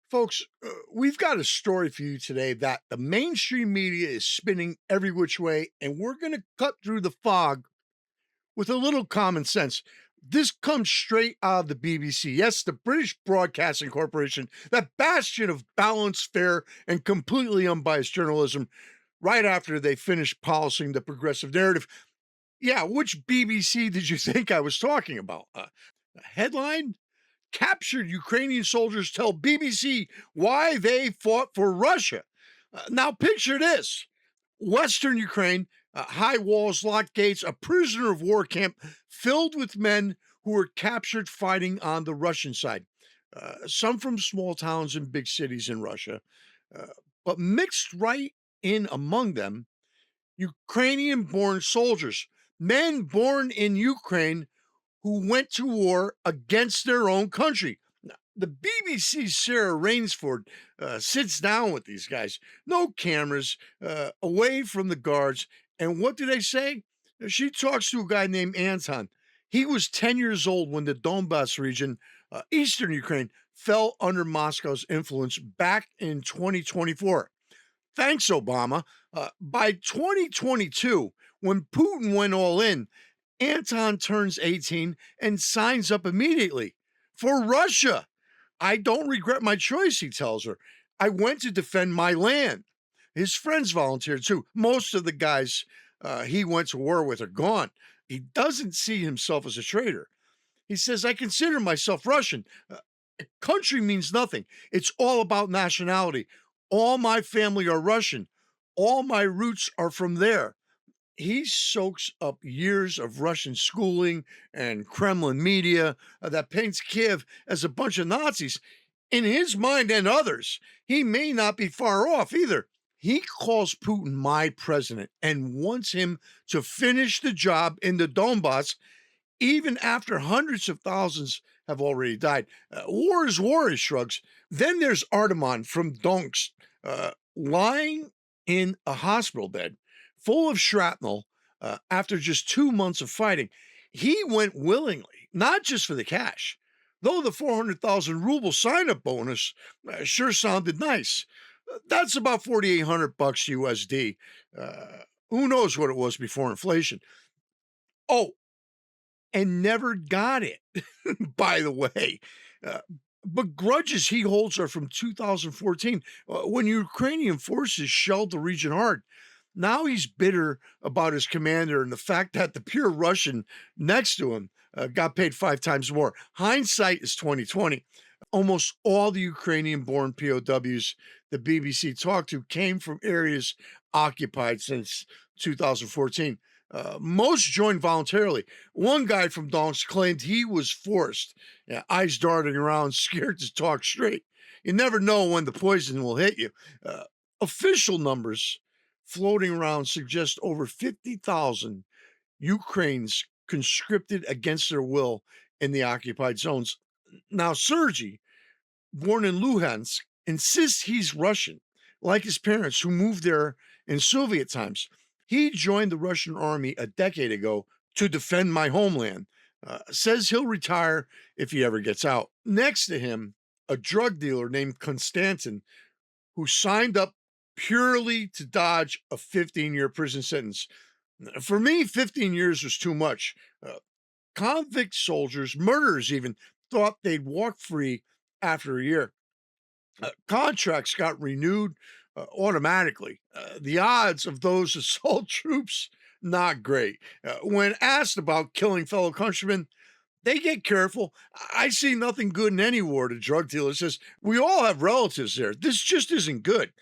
Folks, we've got a story for you today that the mainstream media is spinning every which way, and we're going to cut through the fog with a little common sense. This comes straight out of the BBC. Yes, the British Broadcasting Corporation, that bastion of balanced, fair, and completely unbiased journalism, right after they finished polishing the progressive narrative. Yeah, which BBC did you think I was talking about? A headline? Captured Ukrainian soldiers tell BBC why they fought for Russia. Now, picture this: Western Ukraine, high walls, locked gates, a prisoner of war camp filled with men who were captured fighting on the Russian side. Some from small towns and big cities in Russia, uh, but mixed right in among them, Ukrainian born soldiers, men born in Ukraine who went to war against their own country. Now, the BBC's Sarah Rainsford sits down with these guys, no cameras, away from the guards. And what do they say? She talks to a guy named Anton. He was 10 years old when the Donbass region, eastern Ukraine, fell under Moscow's influence back in 2024. Thanks, Obama. By 2022, when Putin went all in, Anton turns 18 and signs up immediately for Russia. I don't regret my choice, he tells her. I went to defend my land. His friends volunteered too. Most of the guys he went to war with are gone. He doesn't see himself as a traitor. He says, I consider myself Russian. Country means nothing. It's all about nationality. All my family are Russian. All my roots are from there. He soaks up years of Russian schooling and Kremlin media that paints Kiev as a bunch of Nazis. In his mind and others, he may not be far off either. He calls Putin my president and wants him to finish the job in the Donbass, even after hundreds of thousands have already died. War, he shrugs. Then there's Artemon from Donsk, lying in a hospital bed full of shrapnel after just 2 months of fighting. He went willingly, not just for the cash, though the 400,000 ruble sign up bonus sure sounded nice. That's about 4,800 bucks USD. Who knows what it was before inflation? Oh, and never got it, by the way. Uh, but grudges he holds are from 2014 when Ukrainian forces shelled the region hard. Now he's bitter about his commander and the fact that the pure Russian next to him got paid 5 times more. Hindsight is 2020. Almost all the Ukrainian-born POWs the BBC talked to came from areas occupied since 2014. Most joined voluntarily. One guy from Donetsk claimed he was forced, eyes darting around, scared to talk straight. You never know when the poison will hit you. Official numbers floating around suggest over 50,000 Ukrainians conscripted against their will in the occupied zones. Now, Sergei, born in Luhansk, insists he's Russian, like his parents who moved there in Soviet times. He joined the Russian army a decade ago to defend my homeland. Says he'll retire if he ever gets out. Next to him, a drug dealer named Konstantin, who signed up purely to dodge a 15-year prison sentence. For me, 15 years was too much. Convict soldiers, murderers even, thought they'd walk free after a year. Contracts got renewed automatically. The odds of those assault troops, not great. When asked about killing fellow countrymen, they get careful. I see nothing good in any war, the drug dealer says. We all have relatives there. This just isn't good.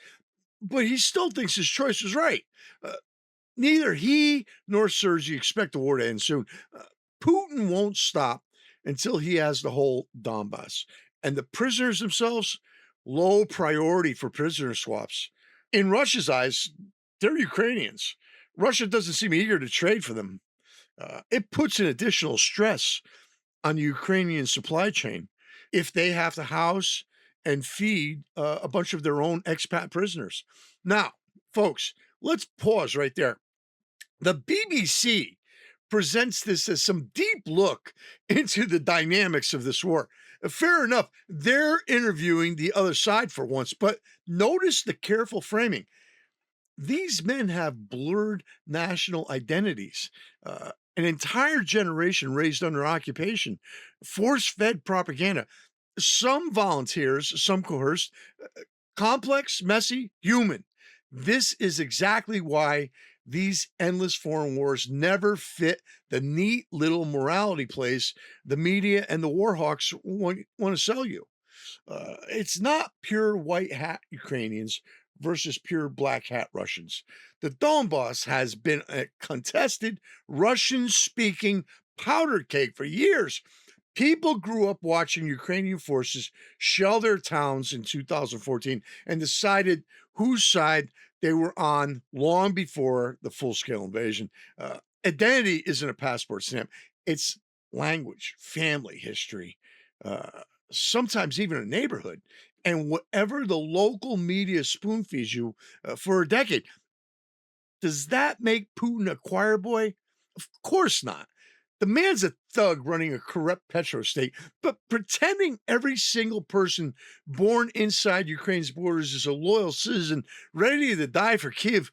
But he still thinks his choice was right. Uh, Neither he nor Sergei expect the war to end soon. Putin won't stop until he has the whole Donbass. And the prisoners themselves, low priority for prisoner swaps. In Russia's eyes, they're Ukrainians. Russia doesn't seem eager to trade for them. It puts an additional stress on the Ukrainian supply chain if they have to house and feed a bunch of their own expat prisoners. Now, folks, let's pause right there. The BBC presents this as some deep look into the dynamics of this war. Fair enough. They're interviewing the other side for once, but notice the careful framing. These men have blurred national identities. An entire generation raised under occupation, force fed propaganda. Some volunteers, some coerced, complex, messy, human. This is exactly why these endless foreign wars never fit the neat little morality plays the media and the war hawks want to sell you. It's not pure white hat Ukrainians versus pure black hat Russians. The Donbass has been a contested Russian speaking powder cake for years. People grew up watching Ukrainian forces shell their towns in 2014 and decided whose side they were on long before the full scale invasion. Identity isn't a passport stamp, it's language, family history, uh, sometimes even a neighborhood. And whatever the local media spoon feeds you for a decade, does that make Putin a choir boy? Of course not. The man's a thug running a corrupt petro state, but pretending every single person born inside Ukraine's borders is a loyal citizen ready to die for Kiev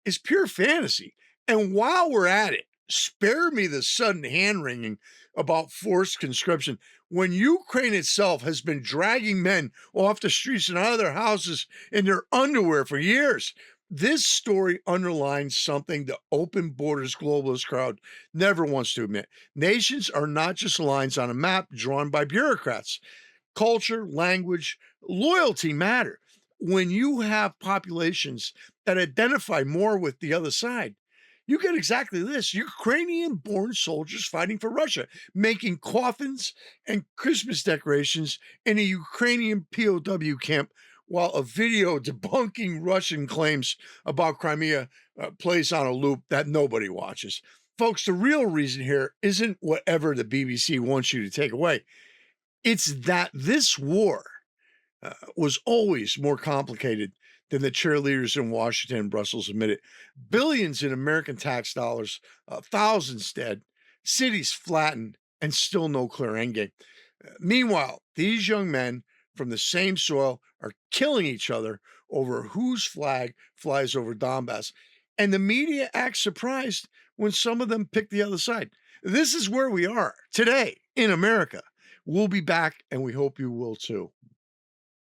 is pure fantasy. And while we're at it, spare me the sudden hand wringing about forced conscription when Ukraine itself has been dragging men off the streets and out of their houses in their underwear for years. This story underlines something the open borders globalist crowd never wants to admit. Nations are not just lines on a map drawn by bureaucrats. Culture, language, loyalty matter. When you have populations that identify more with the other side, you get exactly this Ukrainian born soldiers fighting for Russia, making coffins and Christmas decorations in a Ukrainian POW camp, while a video debunking Russian claims about Crimea plays on a loop that nobody watches. Folks, the real reason here isn't whatever the BBC wants you to take away. It's that this war was always more complicated than the cheerleaders in Washington and Brussels admitted. Billions in American tax dollars, thousands dead, cities flattened, and still no clear endgame. Meanwhile, these young men from the same soil are killing each other over whose flag flies over Donbass. And the media acts surprised when some of them pick the other side. This is where we are today in America. We'll be back, and we hope you will too.